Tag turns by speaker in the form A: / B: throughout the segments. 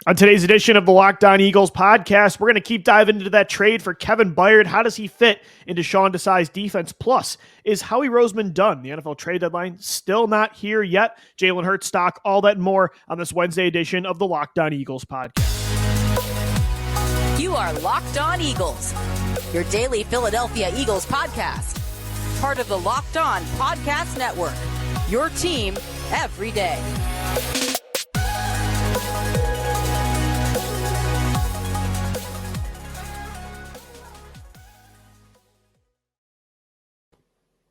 A: On today's edition of the Locked On Eagles podcast, we're going to keep diving into that trade for Kevin Byard. How does he fit into Sean Desai's defense? Plus, is Howie Roseman done? The NFL trade deadline still not here yet. Jalen Hurts stock, all that and more on this Wednesday edition of the Locked On Eagles podcast.
B: You are Locked On Eagles, your daily Philadelphia Eagles podcast. Part of the Locked On Podcast Network, your team every day.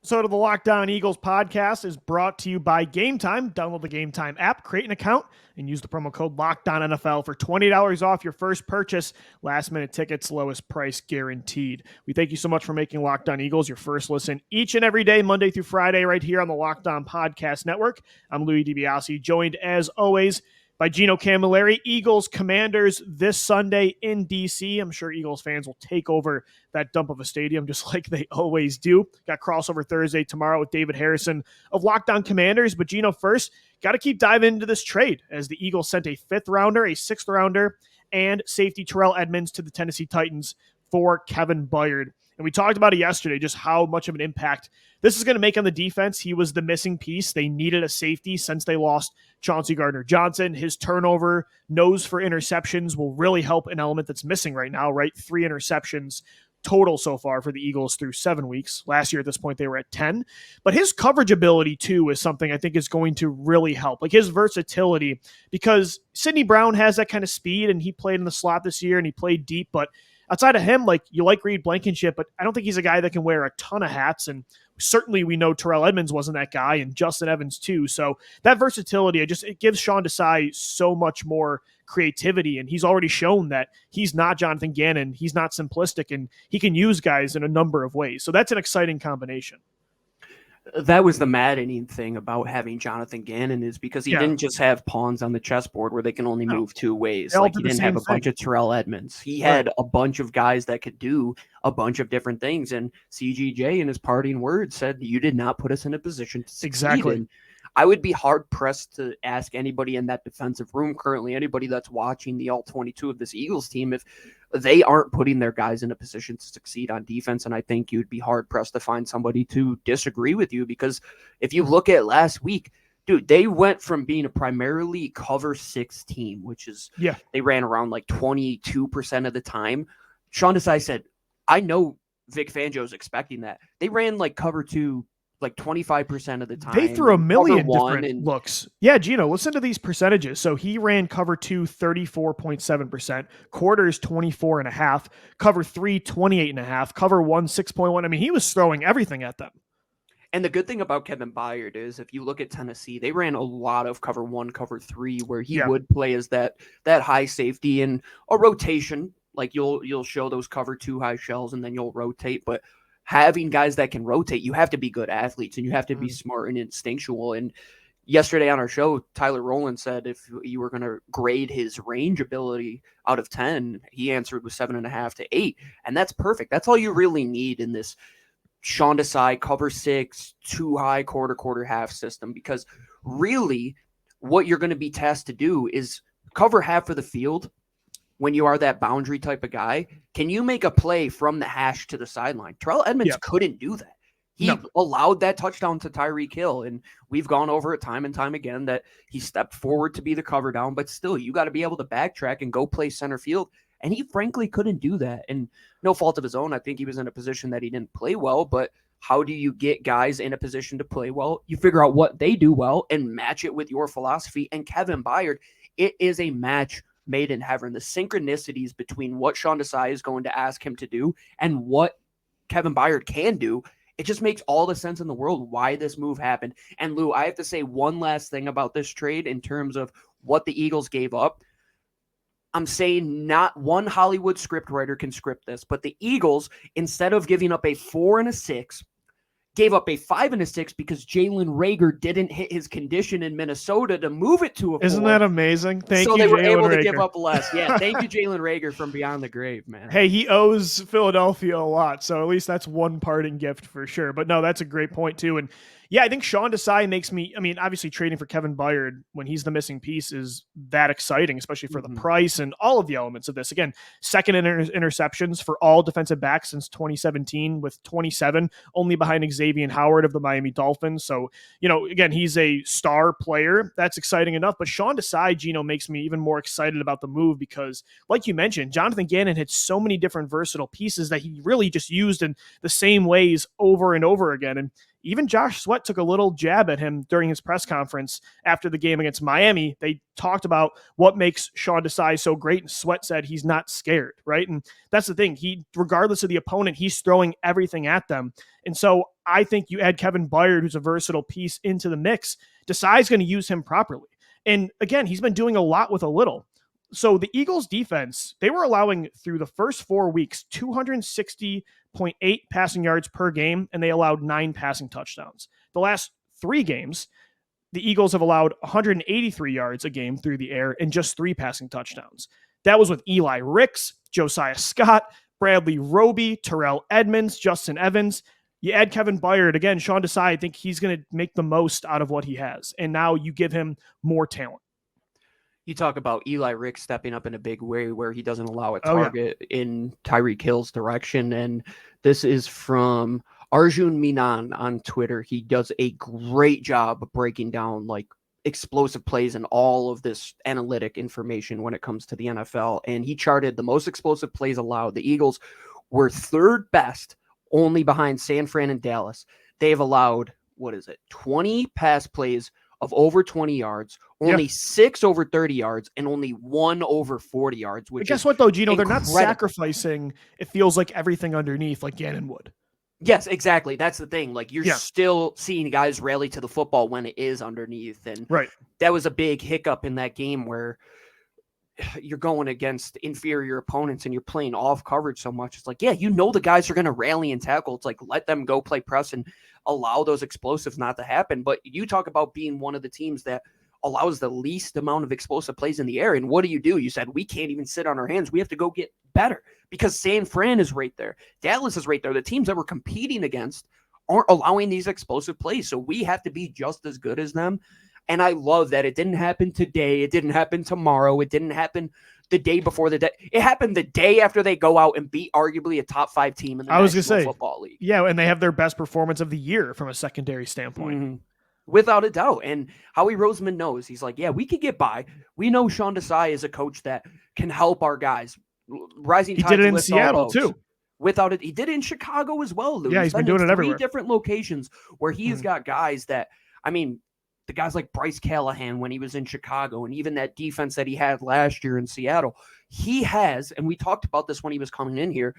A: So the Locked On Eagles podcast is brought to you by Game Time. Download the Game Time app, create an account, and use the promo code LOCKEDONNFL for $20 off your first purchase. Last-minute tickets, lowest price guaranteed. We thank you so much for making Locked On Eagles your first listen each and every day, Monday through Friday, right here on the Locked On Podcast Network. I'm Louis DiBiase, joined as always by Gino Camilleri. Eagles Commanders this Sunday in D.C. I'm sure Eagles fans will take over that dump of a stadium just like they always do. Got crossover Thursday tomorrow with David Harrison of Locked On Commanders. But Gino, first, got to keep diving into this trade as the Eagles sent a 5th rounder, a 6th rounder, and safety Terrell Edmunds to the Tennessee Titans for Kevin Byard. And we talked about it yesterday, just how much of an impact this is going to make on the defense. He was the missing piece. They needed a safety since they lost Chauncey Gardner-Johnson. His turnover, nose for interceptions will really help an element that's missing right now, right? 3 interceptions total so far for the Eagles through 7 weeks. Last year at this point, they were at 10. But his coverage ability, too, is something I think is going to really help. Like his versatility, because Sidney Brown has that kind of speed, and he played in the slot this year, and he played deep, but outside of him, like you like Reed Blankenship, but I don't think he's a guy that can wear a ton of hats. And certainly we know Terrell Edmunds wasn't that guy, and Justin Evans too. So that versatility, it gives Sean Desai so much more creativity. And he's already shown that he's not Jonathan Gannon. He's not simplistic, and he can use guys in a number of ways. So that's an exciting combination.
C: That was the maddening thing about having Jonathan Gannon, is because he didn't just have pawns on the chessboard where they can only move 2 ways. Like he didn't have a bunch of Terrell Edmunds. He had a bunch of guys that could do a bunch of different things. And CGJ, in his parting words, said, "You did not put us in a position to succeed."
A: Exactly.
C: And I would be hard pressed to ask anybody in that defensive room currently, anybody that's watching the all-22 of this Eagles team, if they aren't putting their guys in a position to succeed on defense. And I think you'd be hard pressed to find somebody to disagree with you, because if you look at last week, dude, they went from being a primarily cover 6 team, which is, they ran around like 22% of the time. Sean Desai said, I know Vic Fangio's expecting that. They ran like cover 2 like 25% of the time.
A: They threw a million different looks. Yeah, Gino, listen to these percentages. So he ran cover 2, 34.7%, quarters 24.5%, cover 3, 28.5%, cover 1, 6.1%. I mean, he was throwing everything at them.
C: And the good thing about Kevin Byard is, if you look at Tennessee, they ran a lot of cover 1, cover 3, where he would play as that high safety in a rotation. Like you'll show those cover 2 high shells and then you'll rotate, but having guys that can rotate, you have to be good athletes and you have to be smart and instinctual. And yesterday on our show, Tyler Rowland said if you were going to grade his range ability out of 10, he answered with 7.5 to 8. And that's perfect. That's all you really need in this Sean Desai cover 6, 2 high quarter half system, because really what you're going to be tasked to do is cover half of the field. When you are that boundary type of guy, can you make a play from the hash to the sideline? Terrell Edmunds couldn't do that. He allowed that touchdown to Tyreek Hill, and we've gone over it time and time again that he stepped forward to be the cover down, but still, you got to be able to backtrack and go play center field, and he frankly couldn't do that, and no fault of his own. I think he was in a position that he didn't play well, but how do you get guys in a position to play well? You figure out what they do well and match it with your philosophy, and Kevin Byard, it is a match made in heaven. The synchronicities between what Sean Desai is going to ask him to do and what Kevin Byard can do, it just makes all the sense in the world why this move happened. And Lou, I have to say one last thing about this trade in terms of what the Eagles gave up. I'm saying not one Hollywood scriptwriter can script this, but the Eagles, instead of giving up a 4 and a 6, gave up a 5 and a 6 because Jalen Reagor didn't hit his condition in Minnesota to move it to a 4.
A: Isn't that amazing? Thank you,
C: So they were
A: Jalen
C: able
A: Reagor.
C: to give up less. Yeah, thank you, Jalen Reagor, from beyond the grave, man.
A: Hey, he owes Philadelphia a lot, so at least that's one parting gift for sure. But no, that's a great point too. And yeah, I think Sean Desai makes me, I mean, obviously trading for Kevin Byard when he's the missing piece is that exciting, especially for the price and all of the elements of this. Again, second in interceptions for all defensive backs since 2017 with 27, only behind Xavier Howard of the Miami Dolphins. So, you know, again, he's a star player. That's exciting enough. But Sean Desai, Gino, makes me even more excited about the move because, like you mentioned, Jonathan Gannon had so many different versatile pieces that he really just used in the same ways over and over again. And even Josh Sweat took a little jab at him during his press conference after the game against Miami. They talked about what makes Sean Desai so great, and Sweat said he's not scared, right? And that's the thing. He, regardless of the opponent, he's throwing everything at them. And so I think you add Kevin Byard, who's a versatile piece, into the mix. Desai's going to use him properly. And again, he's been doing a lot with a little. So the Eagles defense, they were allowing through the first 4 weeks 260.8 passing yards per game, and they allowed 9 passing touchdowns. The last 3 games, the Eagles have allowed 183 yards a game through the air and just 3 passing touchdowns. That was with Eli Ricks, Josiah Scott, Bradley Roby, Terrell Edmonds, Justin Evans. You add Kevin Byard, again, Sean Desai, I think he's going to make the most out of what he has. And now you give him more talent.
C: You talk about Eli Ricks stepping up in a big way where he doesn't allow a target in Tyreek Hill's direction. And this is from Arjun Menon on Twitter. He does a great job of breaking down like explosive plays and all of this analytic information when it comes to the NFL. And he charted the most explosive plays allowed. The Eagles were 3rd best, only behind San Fran and Dallas. They've allowed, 20 pass plays of over 20 yards, only 6 over 30 yards, and only 1 over 40 yards. Which
A: guess what, though, Gino?
C: incredible.
A: They're not sacrificing, it feels like, everything underneath like Gannon would.
C: Yes, exactly. That's the thing. Like, you're still seeing guys rally to the football when it is underneath. And that was a big hiccup in that game where you're going against inferior opponents and you're playing off coverage so much. It's like, yeah, you know the guys are going to rally and tackle. It's like, let them go play press and allow those explosives not to happen. But you talk about being one of the teams that allows the least amount of explosive plays in the air. And what do? You said we can't even sit on our hands. We have to go get better because San Fran is right there. Dallas is right there. The teams that we're competing against aren't allowing these explosive plays. So we have to be just as good as them. And I love that it didn't happen today. It didn't happen tomorrow. It didn't happen the day before the day. It happened the day after they go out and beat arguably a top 5 team in the National Football League.
A: Yeah, and they have their best performance of the year from a secondary standpoint.
C: Mm-hmm. Without a doubt. And Howie Roseman knows. He's like, yeah, we could get by. We know Sean Desai is a coach that can help our guys. Rising
A: He did it in Seattle, too.
C: Without it, he did it in Chicago as well, Lou.
A: Yeah, he's been doing it everywhere.
C: 3 different locations where he's got guys that, I mean, the guys like Bryce Callahan when he was in Chicago, and even that defense that he had last year in Seattle, he has, and we talked about this when he was coming in here,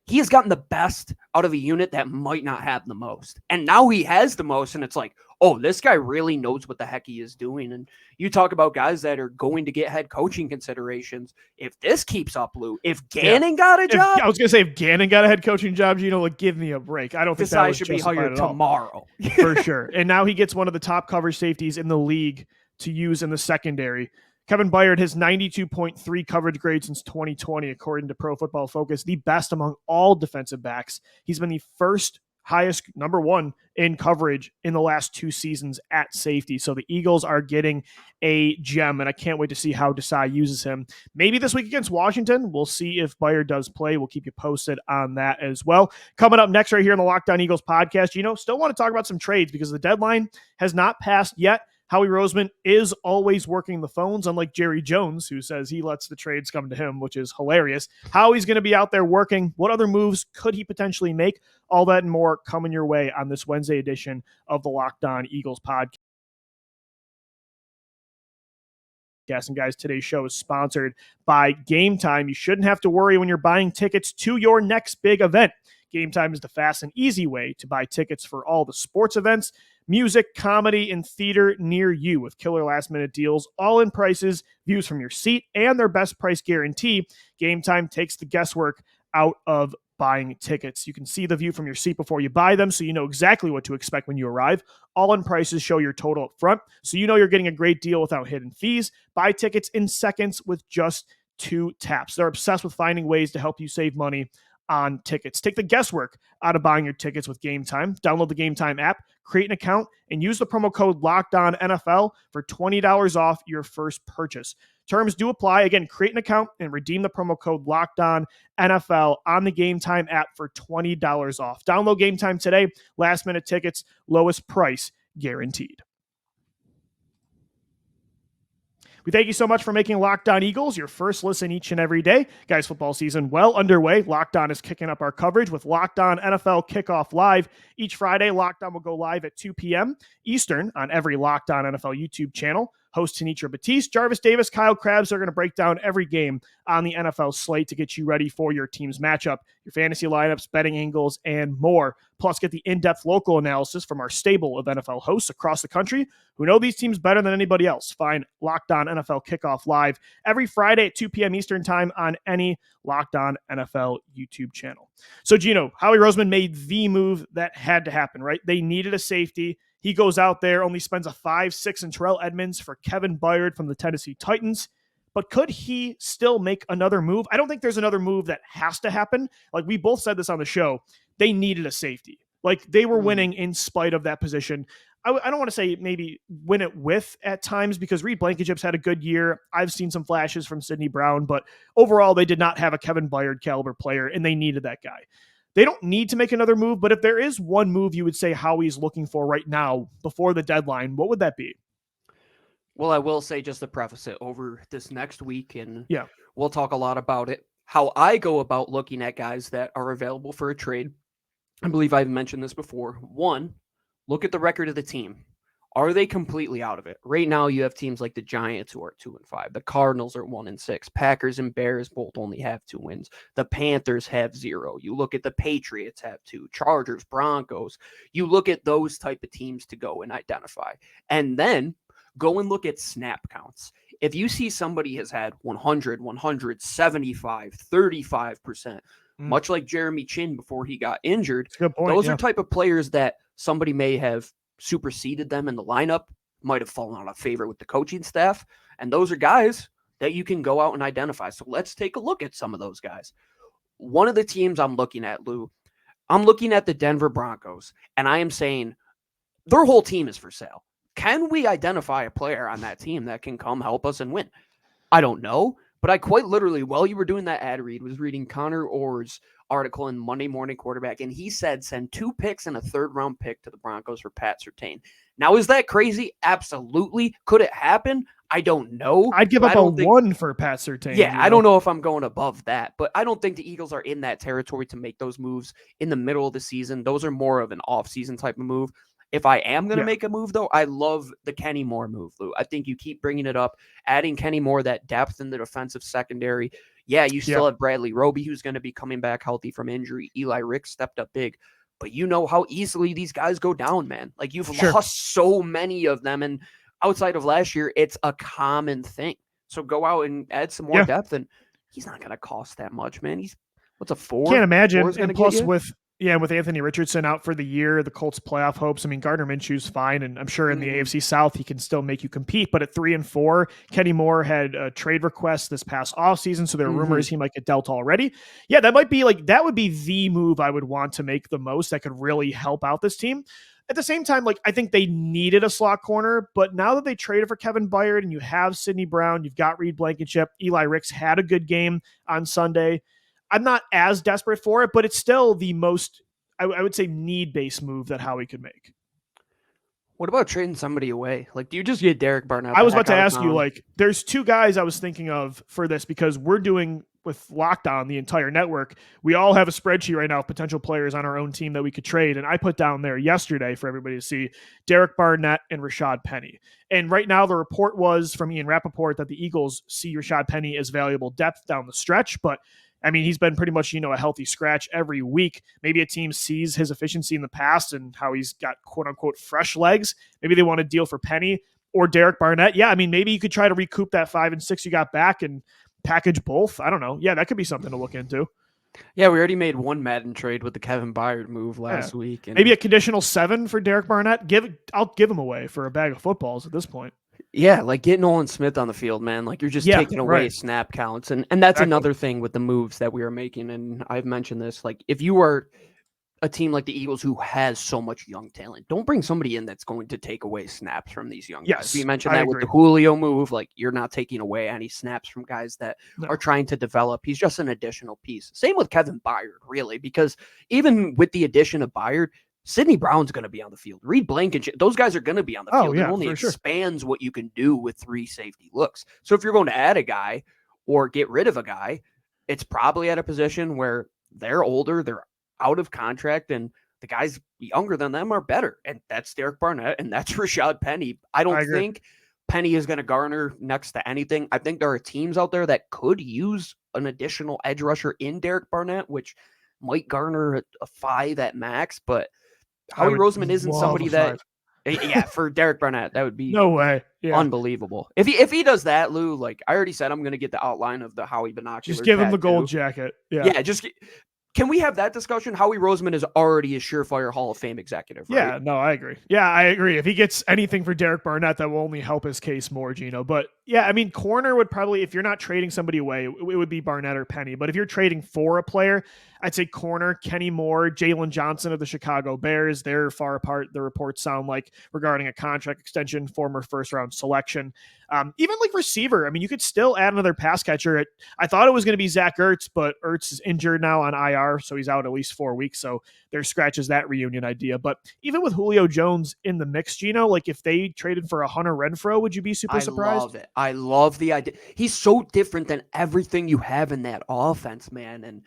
C: he has gotten the best out of a unit that might not have the most. And now he has the most, and it's like, oh, this guy really knows what the heck he is doing. And you talk about guys that are going to get head coaching considerations. If this keeps up, Lou, if Gannon got a job.
A: I was going to say, if Gannon got a head coaching job, like, give me a break. I don't think that
C: should be hired tomorrow.
A: For sure. And now he gets one of the top coverage safeties in the league to use in the secondary. Kevin Byard has 92.3 coverage grade since 2020, according to Pro Football Focus, the best among all defensive backs. He's been the first highest, number 1 in coverage in the last 2 seasons at safety. So the Eagles are getting a gem, and I can't wait to see how Desai uses him. Maybe this week against Washington. We'll see if Byard does play. We'll keep you posted on that as well. Coming up next right here on the Locked On Eagles podcast, still want to talk about some trades because the deadline has not passed yet. Howie Roseman is always working the phones, unlike Jerry Jones, who says he lets the trades come to him, which is hilarious. Howie's going to be out there working. What other moves could he potentially make? All that and more coming your way on this Wednesday edition of the Locked On Eagles podcast. And guys, today's show is sponsored by Game Time. You shouldn't have to worry when you're buying tickets to your next big event. Game Time is the fast and easy way to buy tickets for all the sports events, music, comedy, and theater near you with killer last-minute deals, all-in prices, views from your seat, and their best price guarantee. Game Time takes the guesswork out of buying tickets. You can see the view from your seat before you buy them, so you know exactly what to expect when you arrive. All-in prices show your total up front, so you know you're getting a great deal without hidden fees. Buy tickets in seconds with just 2 taps. They're obsessed with finding ways to help you save money on tickets. Take the guesswork out of buying your tickets with Game Time. Download the Game Time app, create an account, and use the promo code LOCKEDONNFL for $20 off your first purchase. Terms do apply. Again, create an account and redeem the promo code LOCKEDONNFL on the Game Time app for $20 off. Download Game Time today. Last minute tickets, lowest price guaranteed. We thank you so much for making Locked On Eagles your first listen each and every day. Guys, football season well underway. Locked On is kicking up our coverage with Locked On NFL Kickoff Live. Each Friday, Locked On will go live at 2 p.m. Eastern on every Locked On NFL YouTube channel. Hosts Tanitra Batiste, Jarvis Davis, Kyle Krabs are going to break down every game on the NFL slate to get you ready for your team's matchup, your fantasy lineups, betting angles, and more. Plus, get the in-depth local analysis from our stable of NFL hosts across the country who know these teams better than anybody else. Find Locked On NFL Kickoff Live every Friday at 2 p.m. Eastern time on any Locked On NFL YouTube channel. So, Gino, Howie Roseman made the move that had to happen, right? They needed a safety. He goes out there, only spends a 5-6 in Terrell Edmonds for Kevin Byard from the Tennessee Titans. But could he still make another move? I don't think there's another move that has to happen. Like we both said this on the show, they needed a safety. Like they were winning in spite of that position. I don't want to say maybe win it with at times because Reed Blankenship's had a good year. I've seen some flashes from Sidney Brown, but overall they did not have a Kevin Byard caliber player and they needed that guy. They don't need to make another move, but if there is one move you would say Howie's looking for right now before the deadline, what would that be?
C: Well, I will say just to preface it over this next week, and
A: yeah,
C: we'll talk a lot about it, how I go about looking at guys that are available for a trade. I believe I've mentioned this before. One, look at the record of the team. Are they completely out of it? Right now, you have teams like the Giants who are 2-5. The Cardinals are 1-6. Packers and Bears both only have 2 wins. The Panthers have 0. You look at the Patriots have 2. Chargers, Broncos. You look at those type of teams to go and identify. And then go and look at snap counts. If you see somebody has had 100, 175, 35%, much like Jeremy Chin before he got injured,
A: good point,
C: those are type of players that somebody may have superseded them in the lineup, might have fallen out of favor with the coaching staff. And those are guys that you can go out and identify. So let's take a look at some of those guys. One of the teams I'm looking at, Lou, I'm looking at the Denver Broncos, and I am saying their whole team is for sale. Can we identify a player on that team that can come help us and win? I don't know, but I quite literally, while you were doing that ad read, was reading Connor Orr's article in Monday Morning Quarterback, and he said send 2 picks and a 3rd-round pick to the Broncos for Pat Surtain. Now, is that crazy? Absolutely. Could it happen? I don't know.
A: I'd give up a 1 for Pat Surtain.
C: Yeah, I don't know if I'm going above that, but I don't think the Eagles are in that territory to make those moves in the middle of the season. Those are more of an off-season type of move. If I am going to make a move, though, I love the Kenny Moore move, Lou. I think you keep bringing it up, adding Kenny Moore, that depth in the defensive secondary. Yeah, you still have Bradley Roby, who's going to be coming back healthy from injury. Eli Ricks stepped up big. But you know how easily these guys go down, man. Like, you've lost so many of them. And outside of last year, it's a common thing. So go out and add some more depth. And he's not going to cost that much, man. He's, what's a 4?
A: Can't imagine. And plus with Anthony Richardson out for the year, the Colts playoff hopes. I mean, Gardner Minshew's fine, and I'm sure in the AFC South he can still make you compete. But at 3-4, Kenny Moore had a trade request this past offseason, so there are rumors he might get dealt already. Yeah, that might be that would be the move I would want to make the most that could really help out this team. At the same time, I think they needed a slot corner, but now that they traded for Kevin Byard and you have Sidney Brown, you've got Reed Blankenship, Eli Ricks had a good game on Sunday. I'm not as desperate for it, but it's still the most, I would say, need-based move that Howie could make.
C: What about trading somebody away? Do you just get Derek Barnett?
A: I was about to ask you, there's 2 guys I was thinking of for this because we're doing with Locked On, the entire network. We all have a spreadsheet right now of potential players on our own team that we could trade. And I put down there yesterday for everybody to see Derek Barnett and Rashad Penny. And right now the report was from Ian Rappaport that the Eagles see Rashad Penny as valuable depth down the stretch, but I mean, he's been pretty much, a healthy scratch every week. Maybe a team sees his efficiency in the past and how he's got quote unquote fresh legs. Maybe they want to deal for Penny or Derek Barnett. Yeah. I mean, maybe you could try to recoup that 5 and 6 you got back and package both. I don't know. Yeah. That could be something to look into.
C: Yeah, we already made one Madden trade with the Kevin Byard move last week. And
A: maybe a conditional 7 for Derek Barnett. I'll give him away for a bag of footballs at this point.
C: yeah, like get Nolan Smith on the field, man. Like you're just taking away snap counts. And that's another thing with the moves that we are making. And I've mentioned this, like if you are a team like the Eagles who has so much young talent, don't bring somebody in that's going to take away snaps from these young guys. We mentioned that with the Julio move, like you're not taking away any snaps from guys that are trying to develop. He's just an additional piece. Same with Kevin Byard, really, because even with the addition of Byard, Sidney Brown's going to be on the field. Reed Blankenship, those guys are going to be on the field. It only expands what you can do with 3 safety looks. So if you're going to add a guy or get rid of a guy, it's probably at a position where they're older, they're out of contract, and the guys younger than them are better. And that's Derek Barnett and that's Rashad Penny. I don't think Penny is going to garner next to anything. I think there are teams out there that could use an additional edge rusher in Derek Barnett, which might garner a 5 at max, but Howie Roseman isn't somebody that for Derek Barnett, that would be
A: no way.
C: Unbelievable. If he does that, Lou, like I already said, I'm going to get the outline of the Howie binoculars.
A: Just give him the gold jacket.
C: Can we have that discussion? Howie Roseman is already a surefire Hall of Fame executive, right?
A: Yeah, no, I agree. Yeah, I agree. If he gets anything for Derek Barnett, that will only help his case more, Gino. But yeah, I mean, corner would probably, if you're not trading somebody away, it would be Barnett or Penny. But if you're trading for a player, I'd say corner, Kenny Moore, Jalen Johnson of the Chicago Bears. They're far apart, the reports sound like, regarding a contract extension, former first-round selection. Even like receiver, I mean, you could still add another pass catcher. I thought it was going to be Zach Ertz, but Ertz is injured now on IR, so he's out at least 4 weeks. So there scratches that reunion idea. But even with Julio Jones in the mix, Gino, like if they traded for a Hunter Refrow, would you be super surprised?
C: I love it. I love the idea. He's so different than everything you have in that offense, man. And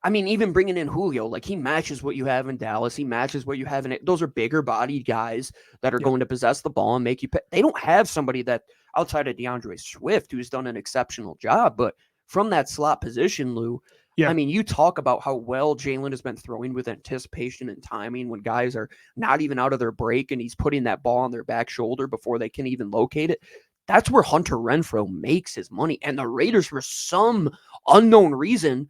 C: I mean, even bringing in Julio, like he matches what you have in Dallas. He matches what you have in it. Those are bigger bodied guys that are going to possess the ball and make you pay. They don't have somebody that outside of DeAndre Swift, who's done an exceptional job, but from that slot position, Lou, I mean, you talk about how well Jalen has been throwing with anticipation and timing when guys are not even out of their break and he's putting that ball on their back shoulder before they can even locate it. That's where Hunter Refrow makes his money. And the Raiders, for some unknown reason,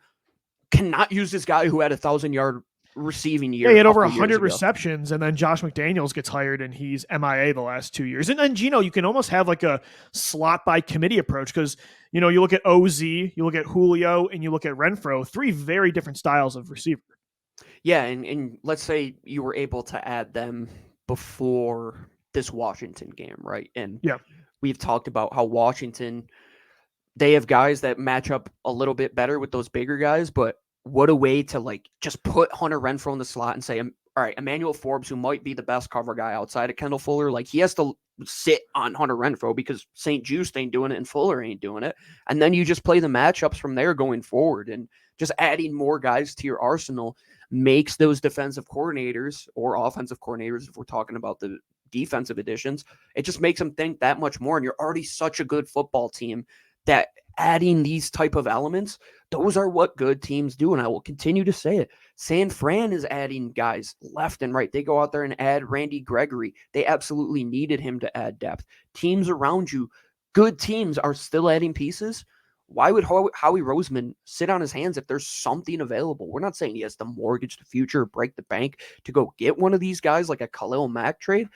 C: cannot use this guy who had 1,000-yard receiving year.
A: Yeah, he had over 100 receptions, and then Josh McDaniels gets hired, and he's MIA the last 2 years. And then, Gino, you can almost have like a slot by committee approach because, you know, you look at OZ, you look at Julio, and you look at Refrow, 3 very different styles of receiver.
C: Yeah, and let's say you were able to add them before this Washington game, right? And we've talked about how Washington, they have guys that match up a little bit better with those bigger guys, but what a way to like just put Hunter Refrow in the slot and say, all right, Emmanuel Forbes, who might be the best cover guy outside of Kendall Fuller, like he has to sit on Hunter Refrow because St. Juste ain't doing it and Fuller ain't doing it. And then you just play the matchups from there going forward, and just adding more guys to your arsenal makes those defensive coordinators or offensive coordinators, if we're talking about the defensive additions, it just makes them think that much more. And you're already such a good football team that adding these type of elements, those are what good teams do. And I will continue to say it. San Fran is adding guys left and right. They go out there and add Randy Gregory. They absolutely needed him to add depth. Teams around you, good teams, are still adding pieces. Why would Howie Roseman sit on his hands if there's something available? We're not saying he has to mortgage the future, break the bank to go get one of these guys like a Khalil Mack trade.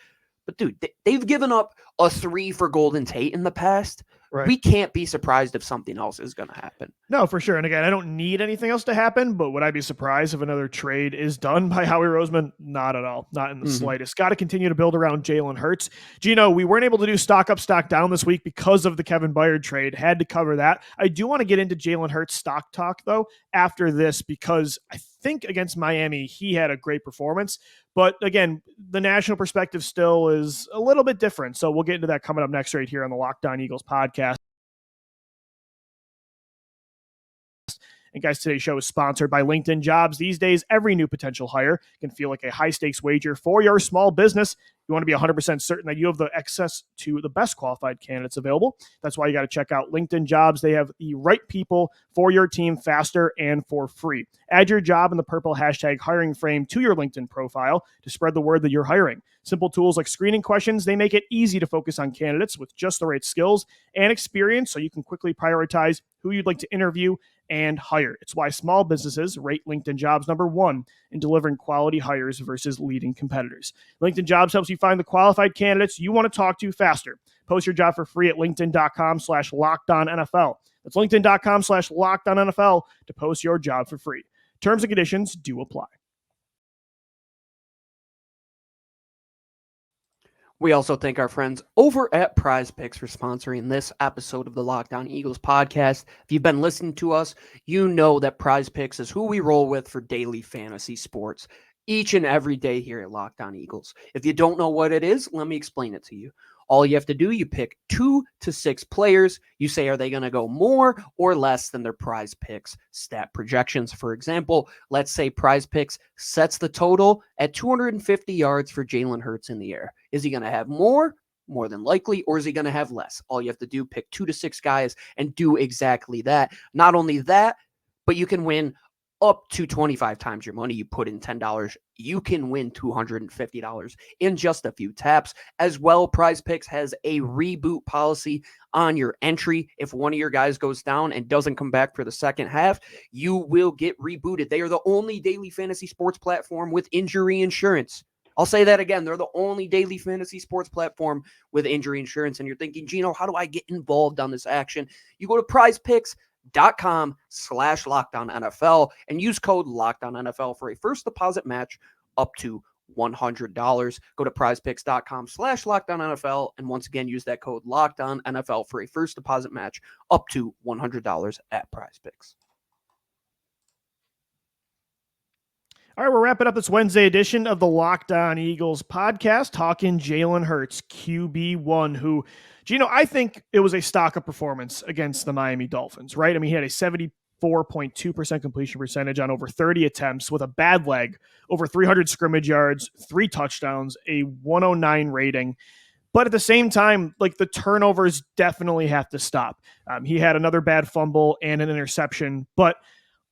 C: But, dude, they've given up a 3 for Golden Tate in the past. Right. We can't be surprised if something else is going to happen.
A: No, for sure. And again, I don't need anything else to happen, but would I be surprised if another trade is done by Howie Roseman? Not at all. Not in the slightest. Got to continue to build around Jalen Hurts. Gino, we weren't able to do stock up, stock down this week because of the Kevin Byard trade. Had to cover that. I do want to get into Jalen Hurts stock talk, though, after this, because I think against Miami, he had a great performance. But again, the national perspective still is a little bit different. So we'll get into that coming up next right here on the Locked On Eagles podcast. And guys, today's show is sponsored by LinkedIn Jobs. These days, every new potential hire can feel like a high-stakes wager for your small business. You want to be 100% certain that you have the access to the best qualified candidates available. That's why you got to check out LinkedIn Jobs. They have the right people for your team faster and for free. Add your job in the purple hashtag hiring frame to your LinkedIn profile to spread the word that you're hiring. Simple tools like screening questions, they make it easy to focus on candidates with just the right skills and experience so you can quickly prioritize who you'd like to interview and hire. It's why small businesses rate LinkedIn Jobs #1 in delivering quality hires versus leading competitors. LinkedIn Jobs helps you find the qualified candidates you want to talk to faster. Post your job for free at linkedin.com/lockedonnfl. That's linkedin.com/lockedonnfl to post your job for free. Terms and conditions do apply.
C: We also thank our friends over at Prize Picks for sponsoring this episode of the Locked On Eagles podcast. If you've been listening to us, you know that Prize Picks is who we roll with for daily fantasy sports each and every day here at Locked On Eagles. If you don't know what it is, let me explain it to you. All you have to do, you pick 2 to 6 players. You say, are they going to go more or less than their Prize Picks stat projections? For example, let's say Prize Picks sets the total at 250 yards for Jalen Hurts in the air. Is he going to have more than likely, or is he going to have less? All you have to do, pick 2 to 6 guys and do exactly that. Not only that, but you can win up to 25 times your money. You put in $10, you can win $250 in just a few taps. As well, Prize Picks has a reboot policy on your entry. If one of your guys goes down and doesn't come back for the second half, you will get rebooted. They are the only daily fantasy sports platform with injury insurance. I'll say that again. They're the only daily fantasy sports platform with injury insurance. And you're thinking, Gino, how do I get involved on this action? You go to prizepicks.com/LockedOnNFL and use code LockedOnNFL for a first deposit match up to $100. Go to prizepicks.com/LockedOnNFL and once again use that code LockedOnNFL for a first deposit match up to $100 at PrizePicks.
A: All right, we're wrapping up this Wednesday edition of the Locked On Eagles podcast, talking Jalen Hurts, QB1, who, Gino, I think it was a stock-up performance against the Miami Dolphins, right? I mean, he had a 74.2% completion percentage on over 30 attempts with a bad leg, over 300 scrimmage yards, 3 touchdowns, a 109 rating. But at the same time, like, the turnovers definitely have to stop. He had another bad fumble and an interception, but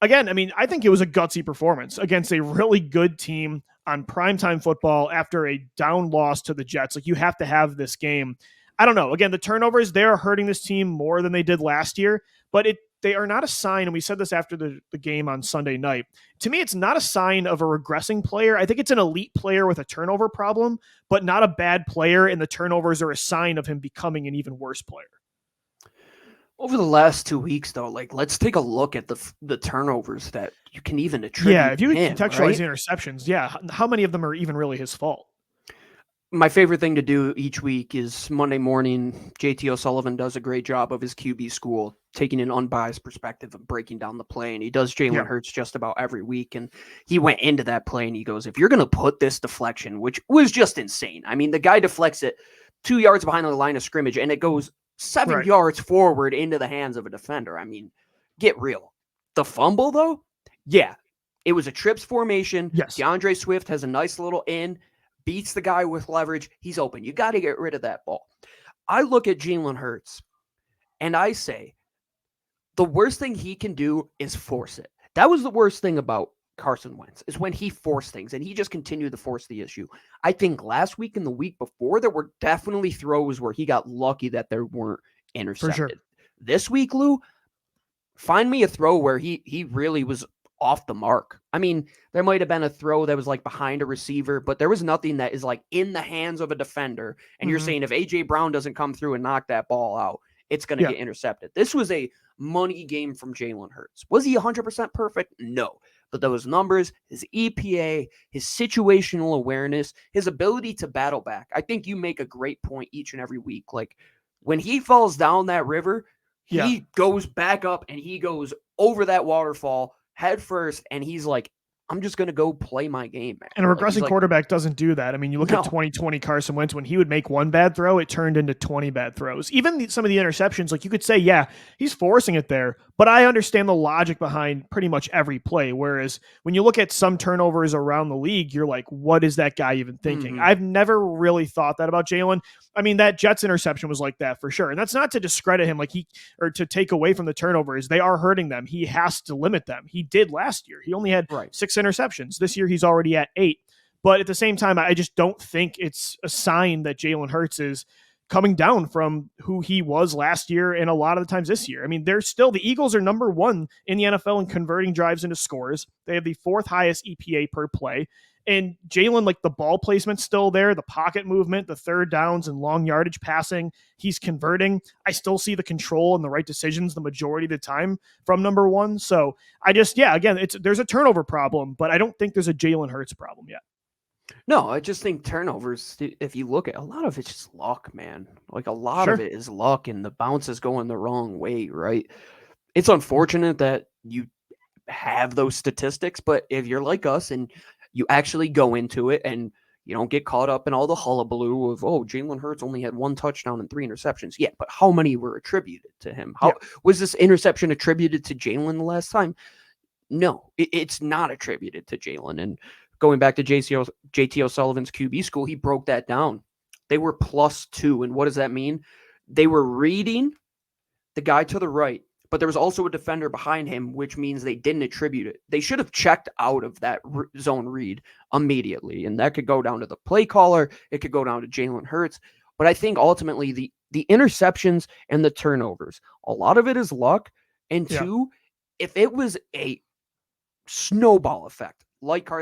A: again, I mean, I think it was a gutsy performance against a really good team on primetime football after a down loss to the Jets. Like, you have to have this game. I don't know. Again, the turnovers, they are hurting this team more than they did last year, but they are not a sign, and we said this after the game on Sunday night. To me, it's not a sign of a regressing player. I think it's an elite player with a turnover problem, but not a bad player, and the turnovers are a sign of him becoming an even worse player.
C: Over the last 2 weeks, though, like, let's take a look at the turnovers that you can even attribute.
A: Yeah, if you
C: him,
A: contextualize
C: right?
A: the interceptions, yeah, how many of them are even really his fault?
C: My favorite thing to do each week is Monday morning. JT O'Sullivan does a great job of his QB school, taking an unbiased perspective of breaking down the play. And he does Jalen Hurts just about every week. And he went into that play and he goes, if you're going to put this deflection, which was just insane. I mean, the guy deflects it 2 yards behind the line of scrimmage and it goes 7 yards forward into the hands of a defender. I mean, get real. The fumble, though? Yeah. It was a trips formation.
A: Yes.
C: DeAndre Swift has a nice little in, beats the guy with leverage. He's open. You got to get rid of that ball. I look at Jalen Hurts, and I say, the worst thing he can do is force it. That was the worst thing about Carson Wentz, is when he forced things, and he just continued to force the issue. I think last week and the week before, there were definitely throws where he got lucky that there weren't intercepted.
A: For sure.
C: This week, Lou, find me a throw where he really was off the mark. I mean, there might have been a throw that was like behind a receiver, but there was nothing that is like in the hands of a defender. And you're saying if A.J. Brown doesn't come through and knock that ball out, it's going to get intercepted. This was a money game from Jalen Hurts. Was he 100% perfect? No. But those numbers, his EPA, his situational awareness, his ability to battle back. I think you make a great point each and every week. Like, when he falls down that river, he goes back up and he goes over that waterfall head first, and he's like, I'm just going to go play my game, man.
A: And a regressing quarterback doesn't do that. I mean, you look at 2020 Carson Wentz, when he would make one bad throw, it turned into 20 bad throws. Even some of the interceptions, like, you could say, yeah, he's forcing it there, but I understand the logic behind pretty much every play. Whereas when you look at some turnovers around the league, you're like, what is that guy even thinking? I've never really thought that about Jalen. I mean, that Jets interception was like that for sure. And that's not to discredit him, like, or to take away from the turnovers. They are hurting them. He has to limit them. He did last year. He only had 6 interceptions. This year, he's already at 8. But at the same time, I just don't think it's a sign that Jalen Hurts is coming down from who he was last year and a lot of the times this year. I mean, the Eagles are number 1 in the NFL in converting drives into scores. They have the 4th highest EPA per play. And Jalen, like, the ball placement's still there, the pocket movement, the third downs and long yardage passing, he's converting. I still see the control and the right decisions the majority of the time from number 1. So I just, again, there's a turnover problem, but I don't think there's a Jalen Hurts problem yet.
C: No, I just think turnovers, if you look at a lot of it's just luck, man. Like a lot of it is luck and the bounces going the wrong way, right? It's unfortunate that you have those statistics, but if you're like us and you actually go into it and you don't get caught up in all the hullabaloo of, oh, Jalen Hurts only had 1 touchdown and 3 interceptions. Yeah, but how many were attributed to him? How was this interception attributed to Jalen the last time? No, it's not attributed to Jalen. And going back to JT O'Sullivan's QB school, he broke that down. They were +2. And what does that mean? They were reading the guy to the right, but there was also a defender behind him, which means they didn't attribute it. They should have checked out of that zone read immediately. And that could go down to the play caller. It could go down to Jalen Hurts. But I think ultimately the interceptions and the turnovers, a lot of it is luck. And 2, if it was a snowball effect,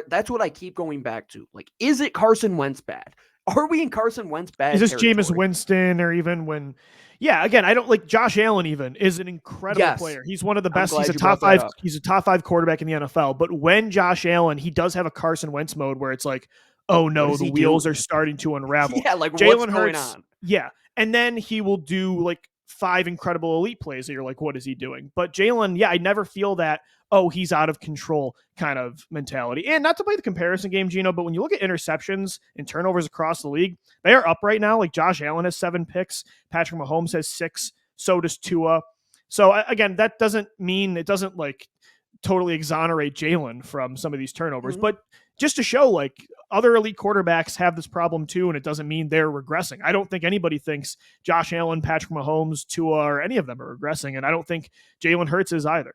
C: that's what I keep going back to. Like, is it Carson Wentz bad? Are we in Carson Wentz bad?
A: Is this Jameis Winston, or even when? Yeah, again, I don't like Josh Allen. Even is an incredible player. He's one of the best. He's a top 5. He's a top 5 quarterback in the NFL. But when Josh Allen, he does have a Carson Wentz mode where it's like, oh no, the wheels are starting to unravel.
C: Yeah, like
A: Jalen
C: what's
A: Hurts,
C: going on?
A: Yeah, and then he will do like 5 incredible elite plays that you're like, what is he doing? But Jalen, I never feel that, oh, he's out of control kind of mentality. And not to play the comparison game, Gino, but when you look at interceptions and turnovers across the league, they are up right now. Like Josh Allen has 7 picks. Patrick Mahomes has 6. So does Tua. So again, that doesn't mean, it doesn't like totally exonerate Jalen from some of these turnovers, but just to show like other elite quarterbacks have this problem too, and it doesn't mean they're regressing. I don't think anybody thinks Josh Allen, Patrick Mahomes, Tua, or any of them are regressing, and I don't think Jalen Hurts is either.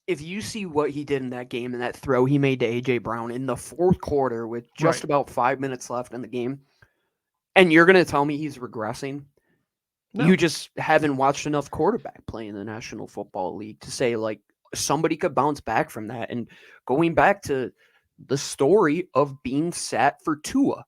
C: If you see what he did in that game and that throw he made to A.J. Brown in the 4th quarter with just about 5 minutes left in the game, and you're going to tell me he's regressing, you just haven't watched enough quarterback play in the National Football League to say, like, somebody could bounce back from that. And going back to the story of being sat for Tua,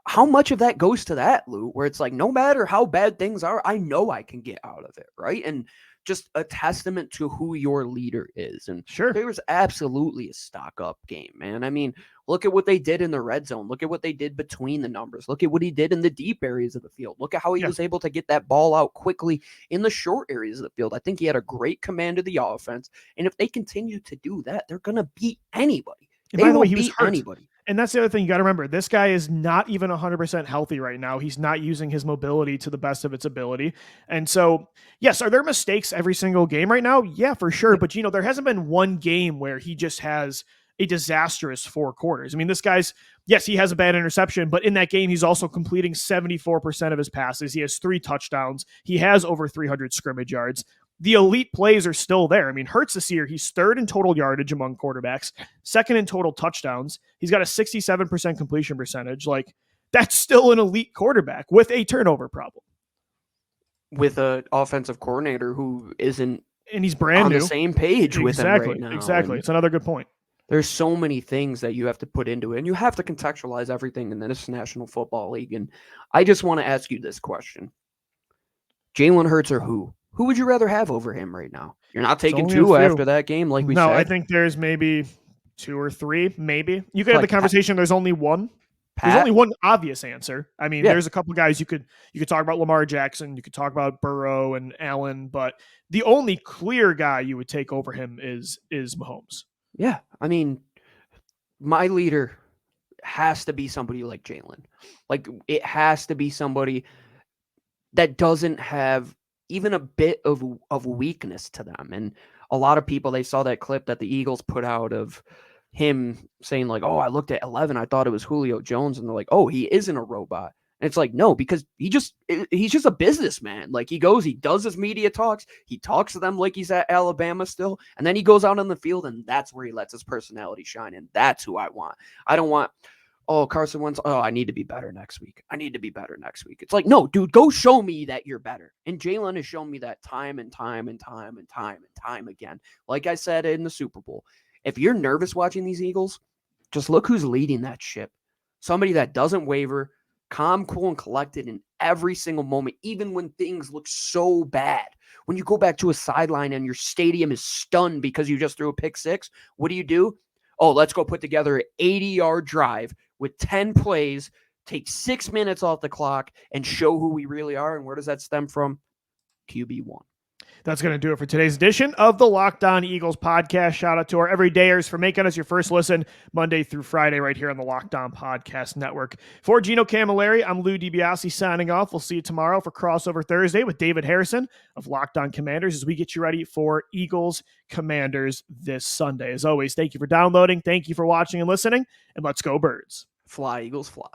C: how much of that goes to that, Lou, where it's like, no matter how bad things are, I know I can get out of it, right? And just a testament to who your leader is. And there was absolutely a stock-up game, man. I mean, look at what they did in the red zone. Look at what they did between the numbers. Look at what he did in the deep areas of the field. Look at how he was able to get that ball out quickly in the short areas of the field. I think he had a great command of the offense. And if they continue to do that, they're going to beat anybody.
A: And by the way, he was hurt. Anybody. And that's the other thing you got to remember. This guy is not even 100% healthy right now. He's not using his mobility to the best of its ability. And so, yes, are there mistakes every single game right now? Yeah, for sure. But, there hasn't been one game where he just has a disastrous 4 quarters. I mean, this guy's, yes, he has a bad interception, but in that game, he's also completing 74% of his passes. He has 3 touchdowns. He has over 300 scrimmage yards. The elite plays are still there. I mean, Hurts this year, he's 3rd in total yardage among quarterbacks, 2nd in total touchdowns. He's got a 67% completion percentage. Like, that's still an elite quarterback with a turnover problem.
C: With an offensive coordinator who isn't
A: and he's brand
C: on
A: new.
C: The same page with him right now.
A: Exactly. It's another good point.
C: There's so many things that you have to put into it, and you have to contextualize everything in this National Football League. And I just want to ask you this question. Jalen Hurts or who? Who would you rather have over him right now? You're not taking Tua after that game, like we said.
A: No, I think there's maybe 2 or 3, maybe. You could have the conversation. There's only one. There's only one obvious answer. I mean, there's a couple guys you could talk about Lamar Jackson, you could talk about Burrow and Allen, but the only clear guy you would take over him is Mahomes.
C: Yeah, I mean, my leader has to be somebody like Jalen. Like, it has to be somebody that doesn't have even a bit of weakness to them. And a lot of people, they saw that clip that the Eagles put out of him saying like, oh, I looked at 11, I thought it was Julio Jones. And they're like, oh, he isn't a robot. And it's like, no, because he's just a businessman. Like, he does his media talks. He talks to them like he's at Alabama still. And then he goes out on the field, and that's where he lets his personality shine. And that's who I want. I don't want oh, Carson Wentz, oh, I need to be better next week. I need to be better next week. It's like, no, dude, go show me that you're better. And Jalen has shown me that time and time and time and time and time again. Like I said in the Super Bowl, if you're nervous watching these Eagles, just look who's leading that ship. Somebody that doesn't waver, calm, cool, and collected in every single moment, even when things look so bad. When you go back to a sideline and your stadium is stunned because you just threw a pick six, what do? Oh, let's go put together an 80-yard drive with 10 plays, take 6 minutes off the clock, and show who we really are. And where does that stem from? QB1.
A: That's going to do it for today's edition of the Locked On Eagles podcast. Shout out to our everydayers for making us your first listen Monday through Friday right here on the Locked On Podcast Network. For Gino Camilleri, I'm Lou DiBiase signing off. We'll see you tomorrow for Crossover Thursday with David Harrison of Locked On Commanders as we get you ready for Eagles Commanders this Sunday. As always, thank you for downloading. Thank you for watching and listening, and let's go Birds.
C: Fly, Eagles, fly.